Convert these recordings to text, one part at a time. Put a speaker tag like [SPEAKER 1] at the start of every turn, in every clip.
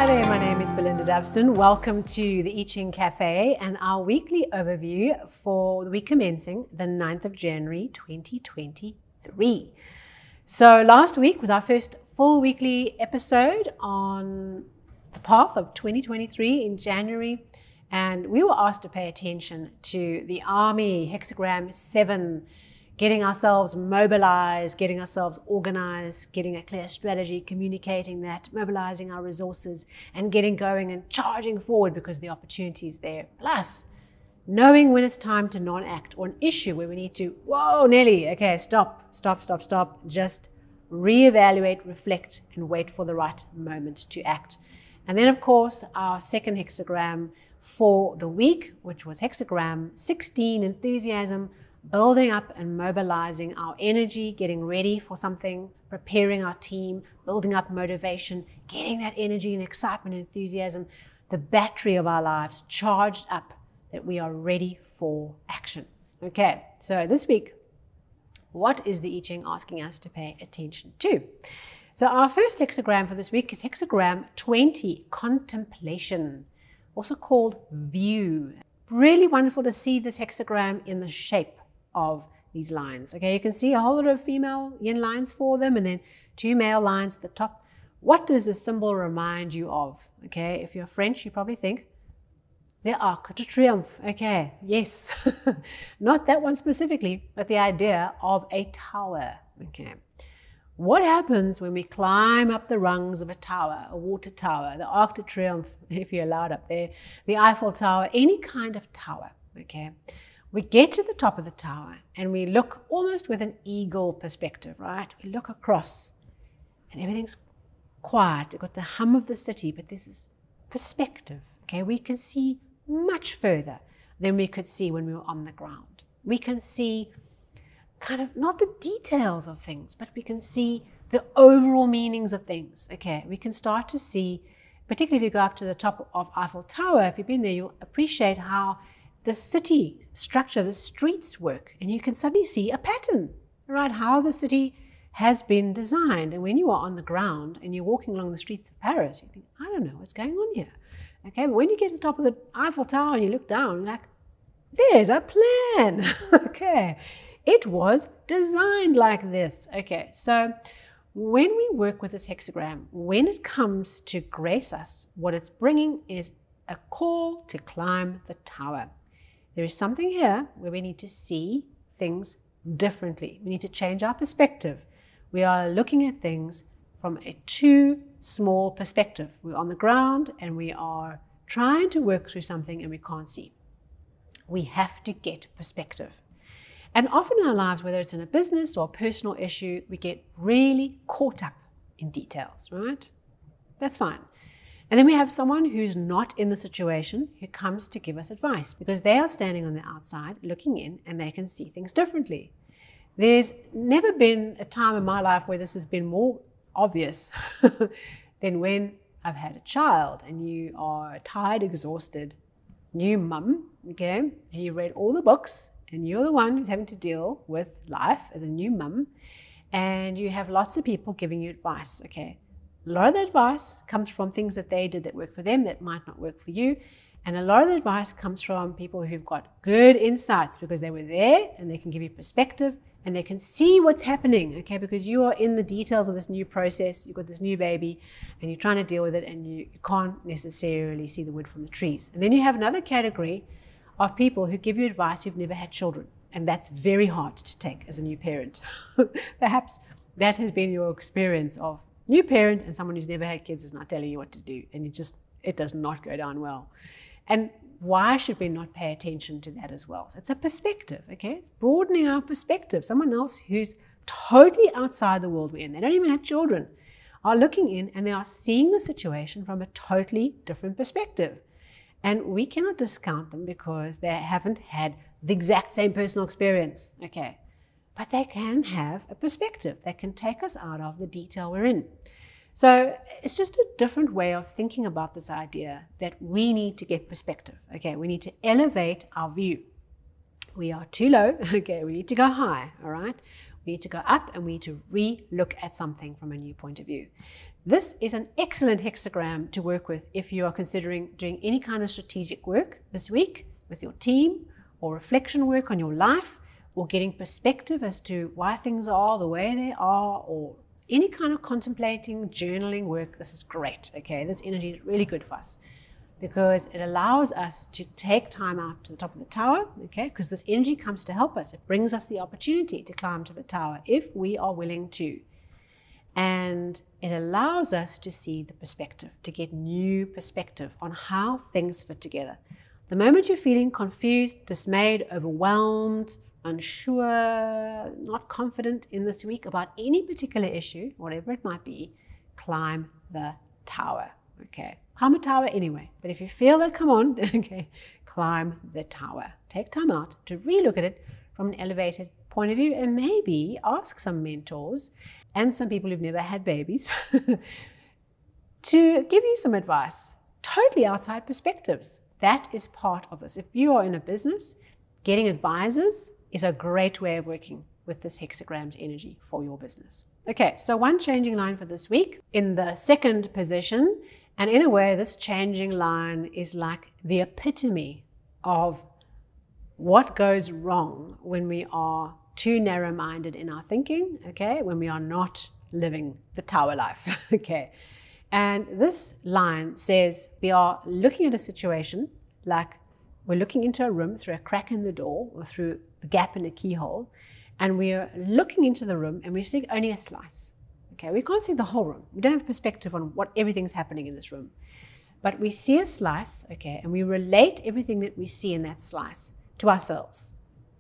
[SPEAKER 1] there, my name is Belinda Dubston. Welcome to the I Ching Cafe and our weekly overview for the week commencing the 9th of January 2023. So last week was our first full weekly episode on the path of 2023 in January, and we were asked to pay attention to the Army Hexagram 7, getting ourselves mobilized, getting ourselves organized, getting a clear strategy, communicating that, mobilizing our resources, and getting going and charging forward because the opportunity is there. Plus, knowing when it's time to non-act or an issue where we need to, whoa, Nelly, okay, stop, just reevaluate, reflect, and wait for the right moment to act. And then, of course, our second hexagram for the week, which was hexagram 16, enthusiasm, building up and mobilizing our energy, getting ready for something, preparing our team, building up motivation, getting that energy and excitement and enthusiasm, the battery of our lives charged up that we are ready for action. Okay, so this week, what is the I Ching asking us to pay attention to? So our first hexagram for this week is hexagram 20, contemplation, also called view. Really wonderful to see this hexagram in the shape of these lines. Okay, you can see a whole lot of female yin lines for them and then two male lines at the top. What does this symbol remind you of? Okay, if you're French, you probably think the Arc de Triomphe. Okay, yes, not that one specifically, but the idea of a tower. Okay, what happens when we climb up the rungs of a tower, a water tower, the Arc de Triomphe, if you're allowed up there, the Eiffel Tower, any kind of tower, okay? We get to the top of the tower and we look almost with an eagle perspective, right? We look across and everything's quiet. We've got the hum of the city, but this is perspective, okay? We can see much further than we could see when we were on the ground. We can see kind of not the details of things, but we can see the overall meanings of things, okay? We can start to see, particularly if you go up to the top of Eiffel Tower, if you've been there, you'll appreciate how the city structure, the streets work, and you can suddenly see a pattern, right? How the city has been designed. And when you are on the ground and you're walking along the streets of Paris, you think, I don't know what's going on here. Okay, but when you get to the top of the Eiffel Tower and you look down, you're like, there's a plan. Okay, it was designed like this. Okay, so when we work with this hexagram, when it comes to grace us, what it's bringing is a call to climb the tower. There is something here where we need to see things differently. We need to change our perspective. We are looking at things from a too small perspective. We're on the ground and we are trying to work through something and we can't see. We have to get perspective. And often in our lives, whether it's in a business or a personal issue, we get really caught up in details, right? That's fine. And then we have someone who's not in the situation who comes to give us advice because they are standing on the outside looking in and they can see things differently. There's never been a time in my life where this has been more obvious than when I've had a child and you are a tired, exhausted new mum, okay? And you read all the books and you're the one who's having to deal with life as a new mum and you have lots of people giving you advice, okay? A lot of the advice comes from things that they did that work for them that might not work for you. And a lot of the advice comes from people who've got good insights because they were there and they can give you perspective and they can see what's happening, okay? Because you are in the details of this new process, you've got this new baby and you're trying to deal with it and you can't necessarily see the wood from the trees. And then you have another category of people who give you advice who've never had children. And that's very hard to take as a new parent. Perhaps that has been your experience of new parent and someone who's never had kids is not telling you what to do and it does not go down well. And why should we not pay attention to that as well? So it's a perspective, okay? It's broadening our perspective. Someone else who's totally outside the world we're in, they don't even have children, are looking in and they are seeing the situation from a totally different perspective. And we cannot discount them because they haven't had the exact same personal experience, okay? But they can have a perspective that can take us out of the detail we're in. So it's just a different way of thinking about this idea that we need to get perspective. Okay, we need to elevate our view. We are too low, okay, we need to go high, all right? We need to go up and we need to re-look at something from a new point of view. This is an excellent hexagram to work with if you are considering doing any kind of strategic work this week with your team, or reflection work on your life, or getting perspective as to why things are the way they are, or any kind of contemplating, journaling work. This is great, okay? This energy is really good for us because it allows us to take time out to the top of the tower, okay? Because this energy comes to help us. It brings us the opportunity to climb to the tower if we are willing to. And it allows us to see the perspective, to get new perspective on how things fit together. The moment you're feeling confused, dismayed, overwhelmed, unsure, not confident in this week about any particular issue, whatever it might be, climb the tower, okay? Climb a tower anyway, but if you feel that, come on, okay, climb the tower. Take time out to relook at it from an elevated point of view, and maybe ask some mentors and some people who've never had babies to give you some advice, totally outside perspectives. That is part of this. If you are in a business, getting advisors is a great way of working with this hexagram's energy for your business. Okay, so one changing line for this week in the second position, and in a way this changing line is like the epitome of what goes wrong when we are too narrow-minded in our thinking, okay, when we are not living the tower life, okay. And this line says we are looking at a situation like we're looking into a room through a crack in the door or through the gap in a keyhole, and we are looking into the room and we see only a slice, okay. We can't see the whole room. We don't have perspective on what everything's happening in this room, but we see a slice, okay, and we relate everything that we see in that slice to ourselves,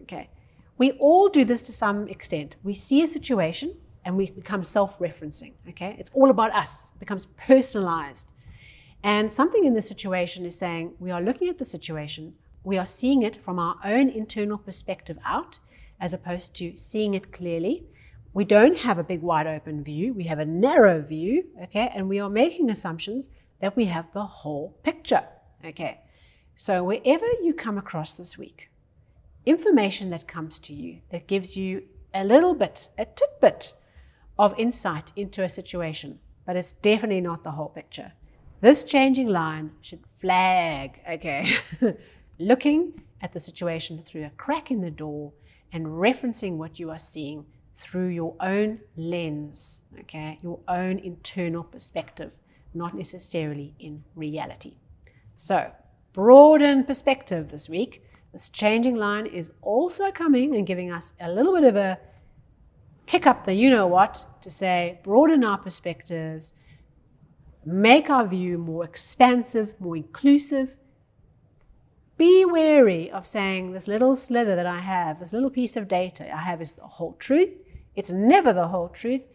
[SPEAKER 1] okay. We all do this to some extent. We see a situation and we become self-referencing, okay? It's all about us, it becomes personalized. And something in the situation is saying, we are looking at the situation, we are seeing it from our own internal perspective out, as opposed to seeing it clearly. We don't have a big wide open view, we have a narrow view, okay? And we are making assumptions that we have the whole picture, okay? So wherever you come across this week, information that comes to you that gives you a little bit, a tidbit of insight into a situation, but it's definitely not the whole picture. This changing line should flag, okay, looking at the situation through a crack in the door and referencing what you are seeing through your own lens, okay, your own internal perspective, not necessarily in reality. So, broaden perspective this week. This changing line is also coming and giving us a little bit of a kick up the you-know-what to say, broaden our perspectives, make our view more expansive, more inclusive. Be wary of saying this little slither that I have, this little piece of data I have is the whole truth. It's never the whole truth.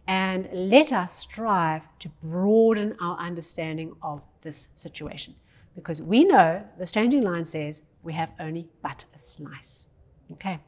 [SPEAKER 1] And let us strive to broaden our understanding of this situation. Because we know, this changing line says, we have only but a slice. Okay.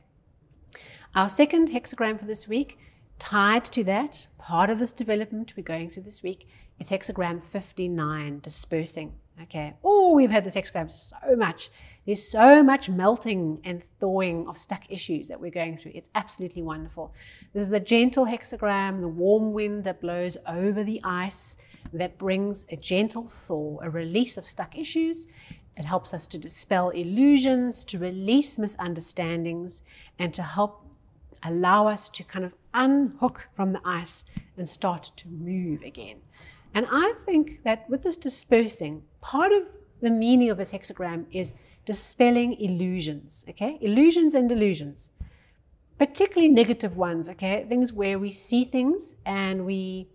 [SPEAKER 1] Our second hexagram for this week, tied to that, part of this development we're going through this week, is hexagram 59, dispersing. Okay. Oh, we've had this hexagram so much. There's so much melting and thawing of stuck issues that we're going through. It's absolutely wonderful. This is a gentle hexagram, the warm wind that blows over the ice that brings a gentle thaw, a release of stuck issues. It helps us to dispel illusions, to release misunderstandings, and to help allow us to kind of unhook from the ice and start to move again. And I think that with this dispersing, part of the meaning of this hexagram is dispelling illusions, okay? Illusions and delusions, particularly negative ones, okay? Things where we see things and we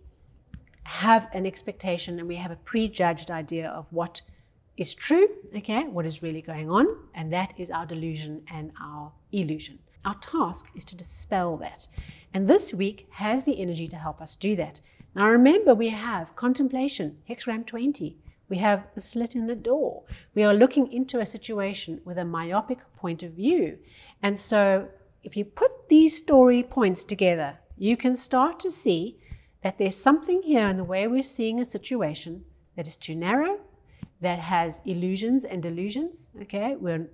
[SPEAKER 1] have an expectation and we have a prejudged idea of what is true, okay? What is really going on, and that is our delusion and our illusion. Our task is to dispel that. And this week has the energy to help us do that. Now remember, we have contemplation, hexagram 20. We have the slit in the door. We are looking into a situation with a myopic point of view. And so if you put these story points together, you can start to see that there's something here in the way we're seeing a situation that is too narrow, that has illusions and delusions, okay? We're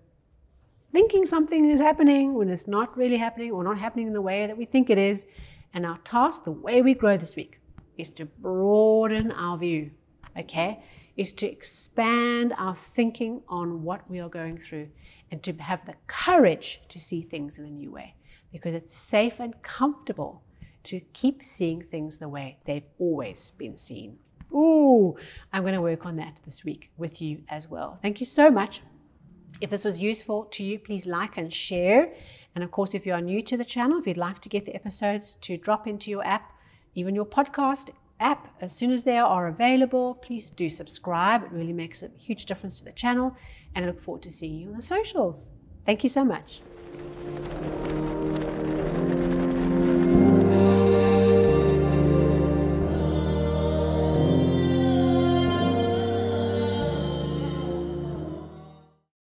[SPEAKER 1] thinking something is happening when it's not really happening or not happening in the way that we think it is. And our task, the way we grow this week, is to broaden our view, okay? Is to expand our thinking on what we are going through and to have the courage to see things in a new way, because it's safe and comfortable to keep seeing things the way they've always been seen. Ooh, I'm going to work on that this week with you as well. Thank you so much. If this was useful to you, please like and share. And of course, if you are new to the channel, if you'd like to get the episodes to drop into your app, even your podcast app, as soon as they are available, please do subscribe. It really makes a huge difference to the channel. And I look forward to seeing you on the socials. Thank you so much.